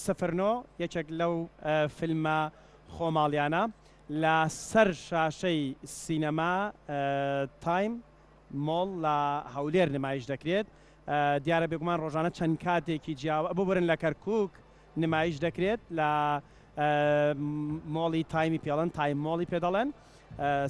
سفرنۆ یەکێک لەو فیلمە خۆماڵیانە لە سەر شاشەی سینەما تایم مۆڵ لە هەولێر نمایش دەکرێت. دیارە بێگومان ڕۆژانە چەند کاتێکی جیاوە بۆ برن لە کەرکک نمایش دەکرێت لە مۆڵی تایمی پێڵەن تایم مۆڵی پێدەڵێن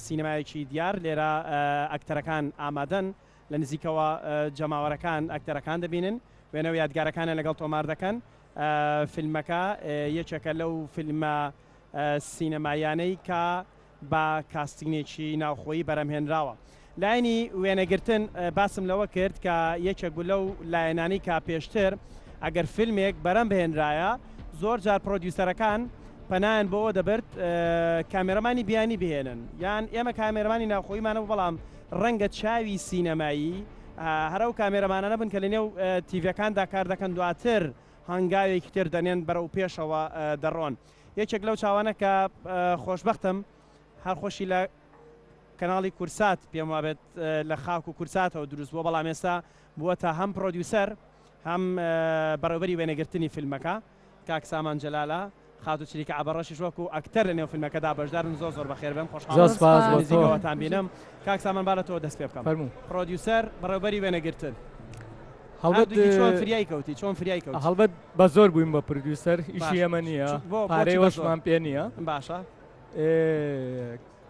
سینەمایەکی دیار لێرە ئەکتەرەکان ئامادەن لە نزیکەوە جەماوەرەکان ئەکتەرەکان دەبینن وێنەوە یادگارەکانە لەگەڵ تۆمار دەکەن. فیلمەکە یەکێکە لەو فیلمە سینەمایانەی کە با کاستینێکی ناوخۆیی بەرەمهێنراوە. لاینی وێنەگرتن باسم لەوە کرد کە یەکێک لەو لایەنانی کا پێشتر ئەگەر فیلمێک بەرەم بهێنرایە زۆر جار پرۆدیوسەرەکان پەنایان بۆەوە دەبرد کامێرەمانی بیانی بهێنن یان ئێمە کامێرەمانی ناوخۆیمانە بەڵام ڕەنگە چاوی سینەمایی هەرە و کامێرەمانە بن کە لەنێو تیڤەکاندا کار دەکەن دواتر هەنگاوێکی تر دەنێن بەرەو پێشەوە دەڕۆن. یەکێک لەو چاوانە کە خۆشببختم هەر خۆشی لە کەناڵی کورسات پێم وابێت لە خاک و کورساتەوە دروست بووە بەڵام ئێستا بووەتە هەم پرۆدیوسەر هەم بەڕێوەبەری وێنەگرتنی فیلمەکە کاک سامان جەلالە خات و چریکە عەبەڕەشیش وەکو ئەکتەر لە نێو فیلمەکەدا بەشدارن زۆر بەخێر بێم خۆشحاڵم بینم. کاک سامان با لە تۆ دەست پێ بکەم پرۆدیوسەر بەڕێوەبەری وێنەگرتن چۆن فریای کەوتی چۆن فریای کەوت هەڵبەت بە زۆر بووین بە پرۆدیوسەر ئیشی ئەمە نییە پارەی وەشمان پێ نییە باشە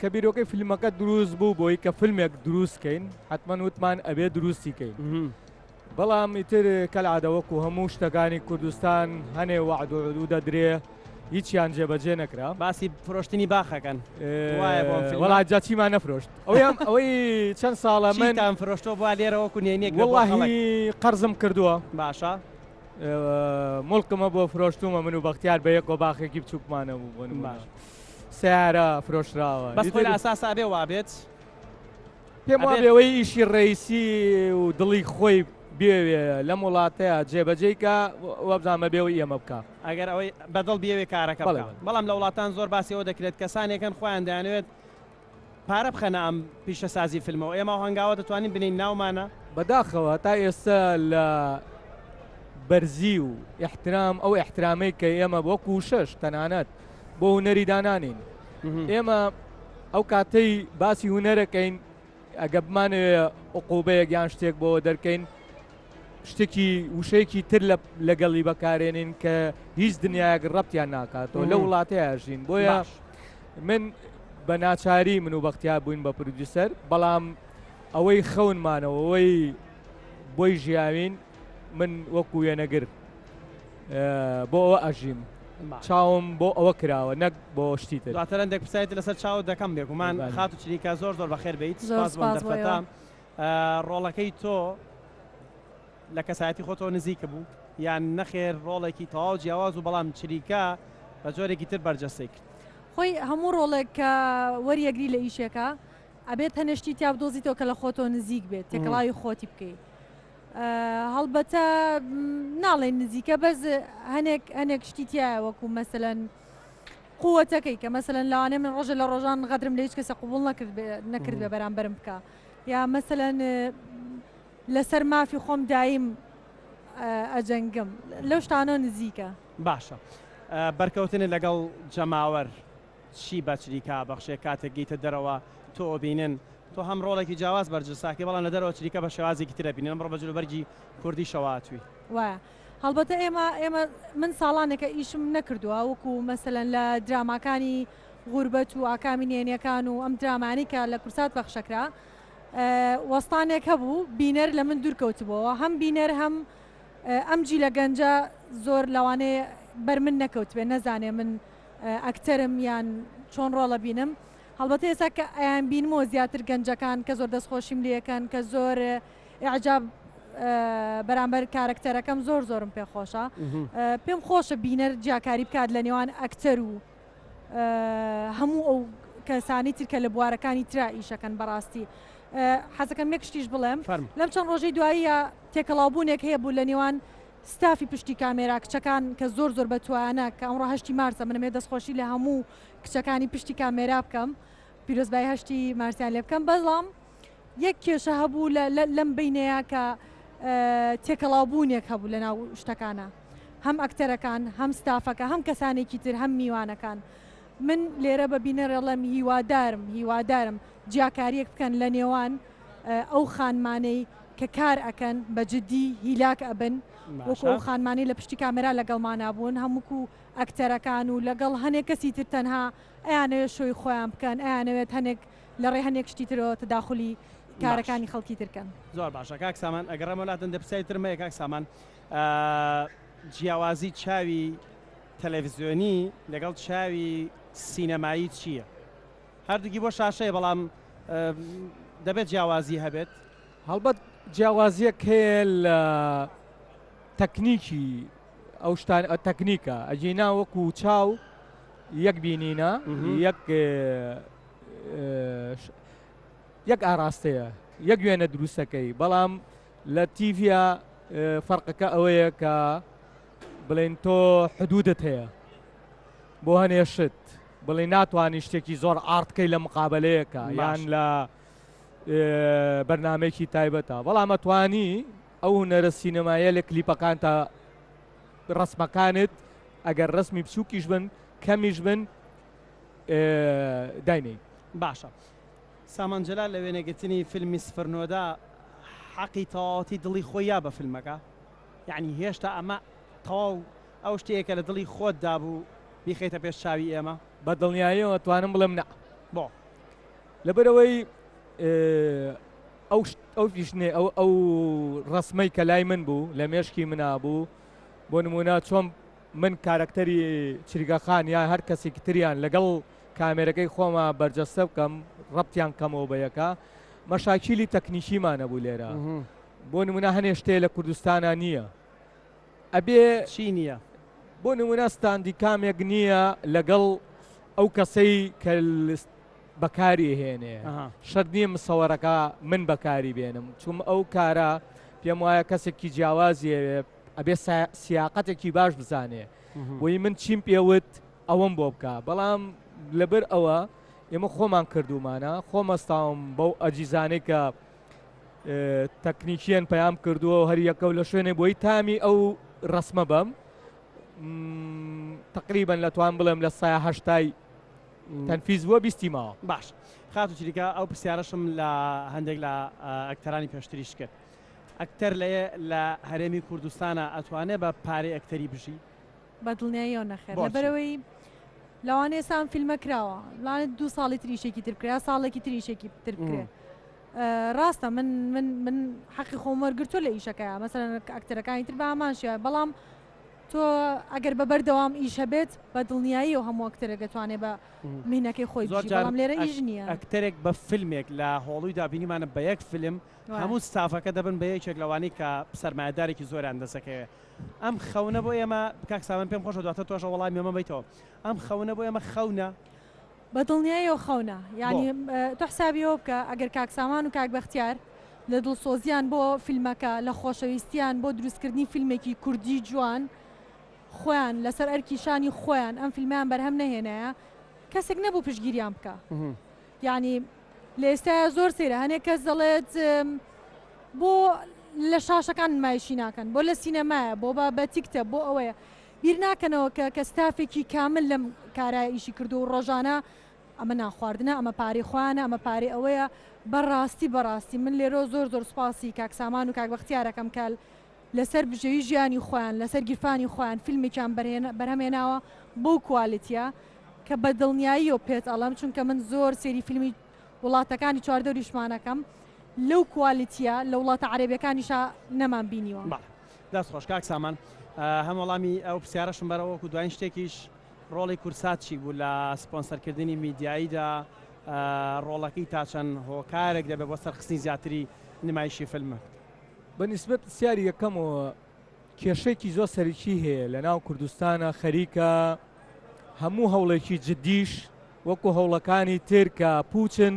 کە بیرۆکەی فیلمەکە دروست بوو بۆی کە فیلمێک دروستکەین حتمما وتمان ئەبێ دروستیکەین بەڵام ئیتر کەلعادەوەکو هەموو شتەکانی کوردستان هەنێ وعد و عدو دەدرێ هیچیان جێبەجێ نەکرا باسی فرۆشتنی باخەکەن وڵات جاچیمان نەفرۆشت ئەوەی چەند ساڵە منتان فرۆشتۆ بوا لێرەوەکو نێنێک وڵی قەرزم کردووە باشە مڵکمە بۆ فرۆشتومە من و بەختیار بە یەکۆ باخێکی بچووکمانە بوو باش سیارە فرۆشراوە بەس خۆی لە ئاساس ئابێ وابێت پێم وابێەوەی ئیشی ڕێیسی و دڵی خۆی بێوێ لەم وڵاتەیە جێبەجێیکە وەبزانمە بێەوەی ئێمە بکە ئەگەر ئەوەی بەدڵ بێوێ کارەکە بەڵام لە وڵاتان زۆر باسیەوە دەکرێت کەسانێکن خۆیان دەیانوێت پارە بخەنە ئەم پیشەسازی فیلمەوە ئێمە هەنگاوە دەتوانین بنین ناومانە بەداخەوە تا ئێستا لە بەرزی و احترام ئەو احترامەی کە ئێمە وەکو شەش تەنانەت بۆ هونەری دانانین ئێمە ئەو کاتەی باسی هونەرەکەین ئەگە بمانەوێ عقوبەیەک یان شتێک بۆ دەرکەین شتێکی وشەیەکی تر لەگەڵی بەکارێنین کە هیچ دنیایەک ڕەبتیان ناکاتەوە لە وڵاتەیەژین بۆیە من بە ناچاری من و بەختیار بووین بە پرۆدیوسەر بەڵام ئەوەی خەونمانەوە ئەوەی بۆی ژیاوین من وەکو وێنەگر بۆ ئەوە ئەژیم چاوم بۆ ئەوە کراوە نەک بۆ شتی تر دواتر هەندێک پرسایەتی لەسەر چاوت دەکەم بێگومان خات و چریکە زۆر بەخێر بیت دەرفەتە ڕۆڵەکەی تۆ لە کەسایەتی خۆتۆ نزیکە بوو یان نەخێر ڕۆڵێکی تەواو جیاواز و بەڵام چریکە بە جۆرێکی تر بەرجەستەی کرد خۆی هەموو ڕۆڵێک کە وەریەگری لە ئیشێکە ئەبێت هەنێشتی تیا بدۆزیتەوە کە لە خۆتۆ نزیک بێت تێکەڵاوی خۆتی بکەیت هەڵبەتە ناڵێن نزیکە بەس هەنێک شتی تایە وەکو مەسەلەن قووەتەکەی کە مەسەلەن لەوانێ من ڕۆژە لە ڕۆژان غەدرم لە هیچ کەسە قوبوڵ نەکرد بە بەرامبەرم بکە یا مەسەلەن لەسەر مافی خۆم دایم ئەجەنگم لەو شتانە نزیکە باشە بەرکەوتنە لەگەڵ جەماوەر چی بەچریکا بەخشێ کاتێک گەیتە دەرەوە تۆ بینن تۆ هەم ڕۆڵێکی جیاواز بەرجەساکە بەڵام لە دەرەوە چریکە بە شێوازێکی ترە بینن ئەمڕۆ بە جلوبەرگی کوردی شەواتوی وایە هەڵبەتە ئێمە من ساڵانێکە ئیشم نەکردووە وەکو مەسەلەن لە دراماکانی غوربەت و ئاکامی نێنیەکان و ئەم درامانی کە لە کورسات بەخشەکرا وەستانێک هەبوو بینەر لە من دوورکەوتبەوە هەم بینەر هەم ئەم جی لە گەنجە زۆر لەوانەیە بەر من نەکەوت بێ نەزانێ من ئەکتەرم یان چۆن ڕۆڵە بینم هەڵبەتە ئێستا کە ئەیان بینمەوە زیاتر گەنجەکان کە زۆر دەستخۆشیم لەکەن کە زۆر ئیعجاب بەرامبەر کارکتەرەکەم زۆرم پێخۆشە پێم خۆشە بینەر جیاکاری بکات لە نێوان ئەکتەر و هەموو ئەو کەسانی تر کە لە بوارەکانی ترا ئیشەکەن بەڕاستی حەزەکەم یەک شتیش بڵێم لەم چەند ڕۆژەی دواییە تێکەڵاوبوونێک هەیە بوو لە نێوان ستافی پشتی کامێرا کچەکان کە زۆر بەتوانە کە ئەمڕۆ هەشتی مارسە منەمێ دەستخۆشی لە هەموو کچەکانی پشتی کامێرا بکەم پیرۆزبای هەشتی مارسیان لێ بکەم بەڵام یەک کێشە هەبوو لەم بینەیە کە تێکەڵاوبوونێک هەبوو لە ناو شتەکانە هەم ئەکتەرەکان هەم ستافەکە هەم کەسانێکی تر هەم میوانەکان من لێرە بەبینە ڕێڵەم هیوادارم جیاکاریەک بکەن لە نێوان ئەو خانمانەی کە کار ئەکەن بە جددی هیلاک ئەبن وەکو ئەو خانمانی لە پشتی کامێرا لەگەڵمانە بوون هەمووکو ئەکتەرەکان و لەگەڵ هەنێک کەسی تر تەنها ئەیانەوێت شۆی خۆیان بکەن ئەیانەوێت هەنێک لە ڕێ هەنێک شتی ترەوە تداخلی کارەکانی خەڵکی ترکەن زۆر باشە کاک سامان ئەگەڕێمە وڵاتن دەپرسای ترمەیە کاک سامان جیاوازی چاوی تەلەڤیزیۆنی لەگەڵ چاوی سینەمایی چییە؟ هەردووکی بۆ شاشەیە بەڵام دەبێت جیاوازی هەبێت هەڵبەت جیاوازیەک هەیە لە تەکنیکی ئەو شتان تەکنیکە ئەجینا وەکو چاو یەک بینینە یەک ئاراستەیە یەک وێنە دروستەکەی بەڵام لە تیڤە فەرقەکە ئەوەیە کە بڵێن تۆ حدودت هەیە بۆ هەنێ شت بڵێ ناتوانانی شتێکی زۆر ئارتکەی لە مقابلەیەکە یان لە بەرنمەیەکی تایبەتە بەڵام ئەتوانی ئەو هونەرە سینەمایە لە کلیپەکان تا ڕسمەکانت ئەگەر ڕسمی بچووکیش بن کەمیش بن داینەی باشە سامان جەلال لە وێنەگرتنی فیلمی سفرنۆدا حەقی تەواوەتی دڵی خۆیە بە فیلمەکە یعنی هێشتا ئەمە تەواو ئەو شتەیەکە لە دڵی خۆتدا بوو بیخێتە پێش چاوی ئێمە بە دڵنیاییەوە توانم بڵێم نە بۆ لەبەرەوەی ئەو فیشنێ ئەو ڕسمەی کە لای من بوو لە مێشکی منا بوو بۆ نمونە چۆن من کارکتەری چریگەخان یا هەر کەسێکی تریان لەگەڵ کامێرەکەی خۆمە بەرجەستە بکەم ڕەبتیان کەمەوە بەیەکە مەشاکیلی تەکنیشیمانە بوو لێرە بۆ نمونە هەنێ شتێ لە کوردستانە نییە ئەبێ چی نییە بۆ نمونە ستاندی کامێک نییە لەگەڵ ئەو کەسەی کە بەکاری هێنێ شەرت نییە مسەوەرەکە من بەکاری بێنم چون ئەو کارە پێم وایە کەسێکی جیاوازیە ئەبێ سیاقەتێکی باش بزانێ بۆی من چیم پێوت ئەوەم بۆ بکە بەڵام لەبەر ئەوە ئێمە خۆمان کردومانە خۆمەستاوم بەو ئەجیزانەی کە تەکنیکیان پەیام کردووە و هەر یەکە لە شوێنێ بۆی تامی ئەو ڕسمە بەم تقریبن لە توان بڵێم لە سایە هەشتای تەنفیز بووە بیستی ماوە باش خات و چریکە ئەو پرسیارەشم لە هەندێک لە ئەکتەرانی پێشتریش کرد ئەکتەر لە هەرێمی کوردستانە ئەتوانێت بە پارەی ئەکتەری بژی بە دڵنیاییەوە نەخێر لەبەرەوەی لەوانەیە سام فیلمە کراوە لەوانێت 2 ساڵی تریشێکی تر بکرا ساڵێکی تریشێکی تر بکرێ ڕاستە من حەقی خۆم وەرگرتووە لە ئیشەکەیە مەسەلەن ئەکتەرەکانی تر بە ئامانشیە بەڵام تۆ ئەگەر بەبەردەوام ئیش هەبێت بە دڵنیایی و هەموو ئەکتەرێک دەتوانێت بە مهینەکەی خۆی بژی بەڵام لێرە ئیش نییە ئەکتەرێک بە فیلمێک لە هۆڵیودا بینیمانە بە یەک فیلم هەموو ستافەکە دەبن بە یەکێک لەوانەی کە سەرمایه‌دارێکی زۆریان دەسەکەوێ ئەم خەونە بۆ ئێمە کاک سامان پێم خۆشە دواتە تۆشە وەڵامی ئێمە بیتەوە ئەم خەونە بۆ ئێمە خەونە بە دڵنیاییەوە خەونە یعنی تۆ حسابیەوە بکە ئەگەر کاک سامان و کاک بەختیار لە دڵسۆزیان بۆ فیلمەکە لە خۆشەویستیان بۆ دروستکردنی فیلمێکی کوردی جوان خۆیان لەسەر ئەرکی شانی خۆیان ئەم فیلمیان بەرهەم نەهێنایە کەسێک نەبوو پشگیریان بکە یعنی لە ئێستاە زۆر سێرە هەنێک کەس دەڵێت بۆ لە شاشەکان نمایشی ناکەن بۆ لە سینەمایە بۆ بە تیکتە بۆ ئەوەیە بیر ناکەنەوە کە ستافێکی کامل لەم کارای ئیشی کردو و ڕۆژانە ئەمە ناخواردنە ئەمە پارەی خۆیانە ئەمە پارەی ئەوەیە بەڕاستی من لێرە زۆر سوپاسی کاک سامان و کاک بەختیارەکەم کال لەسەر بژێوی ژیانی خۆیان لەسەر گیرفانی خۆیان فیلمێکیان بەرهەمێناوە بۆ کوالیتیە کە بە دڵنیاییەوە پێت ئەڵم چونکە من زۆر سێری فیلمی وڵاتەکانی چواردەوریشمانەکەم لەو کوالیتیە لە وڵاتە عەرەبیەکانیشا نەمان بینیوە دەست خۆش کاک سامان هەم وەڵامی ئەو پرسیارەشم بەرەوەکو دوایین شتێکیش ڕۆڵی کورسات چی بوو لە سپۆنسەرکردنی میدیاییدا ڕۆڵەکەی تا چەند هۆکارێک دەبێت بۆ سەرخستنی زیاتری نمایشی فیلمە بەنسبەت سیاری یەکەمەوە کێشەیەکی زۆر سەرکی هەیە لە ناو کوردستانە خەریکە هەموو هەوڵێکی جددیش وەکو هەوڵەکانی تر کە پوچن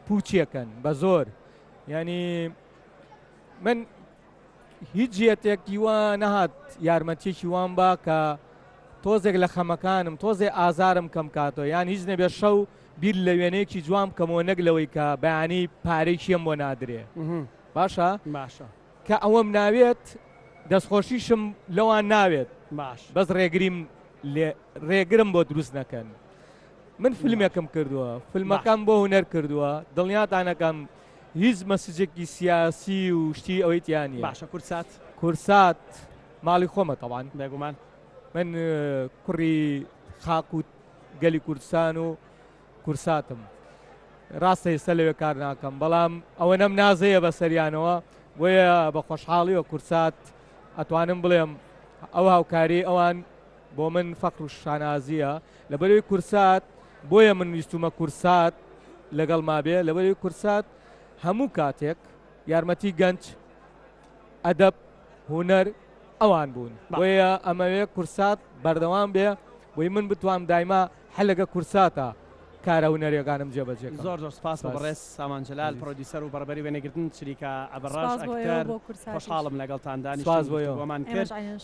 پوچیەکەن بە زۆر ینی من هیچ جێتێکی وە نەهات یارمەتیێکی وان با کە تۆزێک لە خەمەکانم تۆزێ ئازارم کەم کاتەوە یان هیچ نەبێت شەو بیر لە وێنەیەکی جوام کەمەوە نەک لەوەی کە بەیانی پارێکیم بۆ نادرێ باشە باشە کە ئەوەم ناوێت دەستخۆشیشم لەوان ناوێت باش بەس ڕێگرم بۆ دروست نەکەن. من فیلمێکم کردووە فیلمەکەم بۆ هونەر کردووە دڵنیاتانەکەم هیچ مەسجێکی سیاسی و شتی ئەوەی تیانە باشە کورسات کورسات ماڵی خۆمە تەوان بێگومان من کوڕی خاک و گەلی کوردستان و کورساتم ڕاستە ئێستا لەوێ کار ناکەم بەڵام ئەوە نەم نازەیە بە سەریانەوە بۆیە بە خۆشحاڵیەوە کورسات ئەتوانم بڵێم ئەو هاوکاری ئەوان بۆ من فەقر و شانازیە لەبەرەوەی کورسات بۆیە من ویستومە کورسات لەگەڵ مابێ لەبەرەوەی کورسات هەموو کاتێک یارمەتی گەنج ئەدەب هونەر ئەوان بوون بۆیە ئەمەوێ کورسات بەردەوام بێ بۆی من بتوام دایما هەلەگە کورساتە کارە هونەرێکانم جێبەجێ زۆر زۆر سپاس بە بەڕێز سامان جەلال پرۆدیوسەر و بەڕبەری وێنەگرتن چریکە ئەبەڕاش ئەکتەر خۆشحاڵم لەگەڵتان دانیشتومان کرد